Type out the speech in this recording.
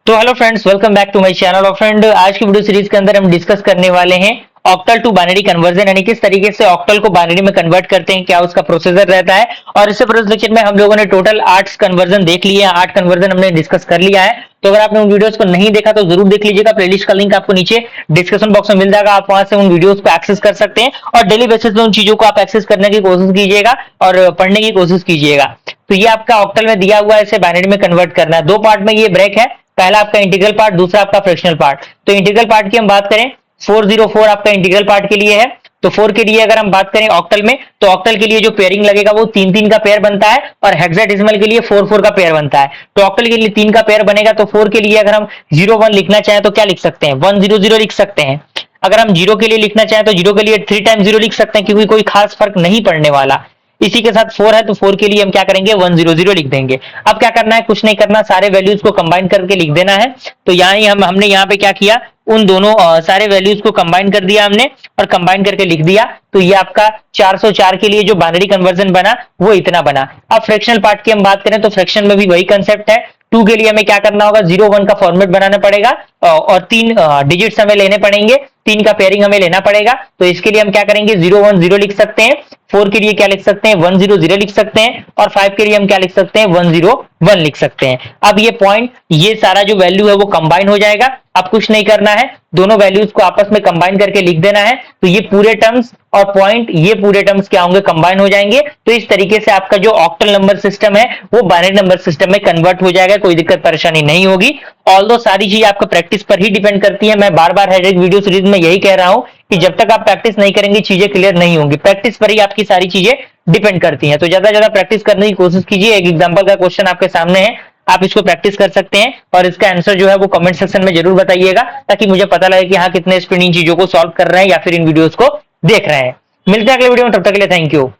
तो hello friends, welcome back to my channel. और friend, आज की वीडियो सीरीज के अंदर हम डिस्कस करने वाले हैं ऑक्टल टू बाइनरी कन्वर्जन, यानी किस तरीके से ऑक्टल को बाइनरी में कन्वर्ट करते हैं, क्या उसका प्रोसीजर रहता है। और इससे पूरे लेक्चर में हम लोगों ने टोटल 8 कन्वर्जन देख लिए हैं, 8 कन्वर्जन हमने डिस्कस कर लिया है। तो अगर आपने उन वीडियोस को नहीं देखा तो जरूर देख लीजिएगा। प्लेलिस्ट का लिंक आपको नीचे डिस्क्रिप्शन बॉक्स में मिल जाएगा, आप वहां से उन वीडियोस को एक्सेस कर सकते हैं और डेली बेसिस पे उन चीजों को आप एक्सेस करने की कोशिश कीजिएगा और पढ़ने की कोशिश कीजिएगा। तो ये आपका ऑक्टल में दिया हुआ है, इसे बाइनरी में कन्वर्ट करना है। दो पार्ट में ये ब्रेक है, पहला आपका इंटीग्रल पार्ट, दूसरा आपका फ्रैक्शनल पार्ट। तो इंटीग्रल पार्ट की हम बात करें, 404 आपका इंटीग्रल पार्ट के लिए है। तो 4 के लिए अगर हम बात करें ऑक्टल में, तो ऑक्टल के लिए जो पेयरिंग लगेगा वो 3-3 का पेयर बनता है और हेक्साडेसिमल के लिए 4-4 का पेयर बनता है। तो ऑक्टल के लिए 3 का पेयर बनेगा, तो 4 के लिए अगर हम 0-1 लिखना चाहें तो क्या लिख सकते हैं, 1-0-0 लिख सकते हैं। अगर हम 0 के लिए लिखना चाहें तो 0 के लिए 3 टाइम्स 0 लिख सकते हैं, क्योंकि कोई खास फर्क नहीं पड़ने वाला। इसी के साथ 4 है तो 4 के लिए हम क्या करेंगे, 100 लिख देंगे। अब क्या करना है, कुछ नहीं करना, सारे वैल्यूज को कंबाइन करके लिख देना है। तो यहाँ ही हमने यहाँ पे क्या किया, उन दोनों सारे वैल्यूज को कंबाइन कर दिया हमने और कंबाइन करके लिख दिया। तो ये आपका 404 के लिए जो बाइनरी कन्वर्जन बना वो इतना बना। अब फ्रैक्शनल पार्ट की हम बात करें तो फ्रैक्शन में भी वही कंसेप्ट है। 2 के लिए हमें क्या करना होगा, 0-1 का फॉर्मेट बनाना पड़ेगा और 3 डिजिट्स हमें लेने पड़ेंगे, 3 का पेयरिंग हमें लेना पड़ेगा। तो इसके लिए हम क्या करेंगे, 0-1-0 लिख सकते हैं। 4 के लिए क्या लिख सकते हैं, 1-0-0 लिख सकते हैं। और 5 के लिए हम क्या लिख सकते हैं, 1-0-1 लिख सकते हैं। अब ये पॉइंट, ये सारा जो वैल्यू है वो कंबाइन हो जाएगा। अब कुछ नहीं करना है, दोनों वैल्यूज को आपस में कंबाइन करके लिख देना है। तो ये पूरे टर्म्स और पॉइंट, ये पूरे टर्म्स क्या होंगे, कंबाइन हो जाएंगे। तो इस तरीके से आपका जो ऑक्टल नंबर सिस्टम है वो बाइनरी नंबर सिस्टम में कन्वर्ट हो जाएगा, कोई दिक्कत परेशानी नहीं होगी। ऑल्दो सारी चीजें आपका प्रैक्टिस पर ही डिपेंड करती है। मैं बार बार हर एक वीडियो सीरीज में यही कह रहा हूं कि जब तक आप प्रैक्टिस नहीं करेंगे चीजें क्लियर नहीं होंगी। प्रैक्टिस पर ही आपकी सारी चीजें डिपेंड करती हैं। तो ज्यादा प्रैक्टिस करने की कोशिश कीजिए। एक एग्जांपल का क्वेश्चन आपके सामने है, आप इसको प्रैक्टिस कर सकते हैं और इसका आंसर जो है वो कमेंट सेक्शन में जरूर बताइएगा, ताकि मुझे पता लगे कि हाँ कितने स्टूडेंट इन चीजों को सॉल्व कर रहे हैं या फिर इन वीडियोस को देख रहे हैं। मिलते हैं अगले वीडियो में, तब तक के लिए थैंक यू।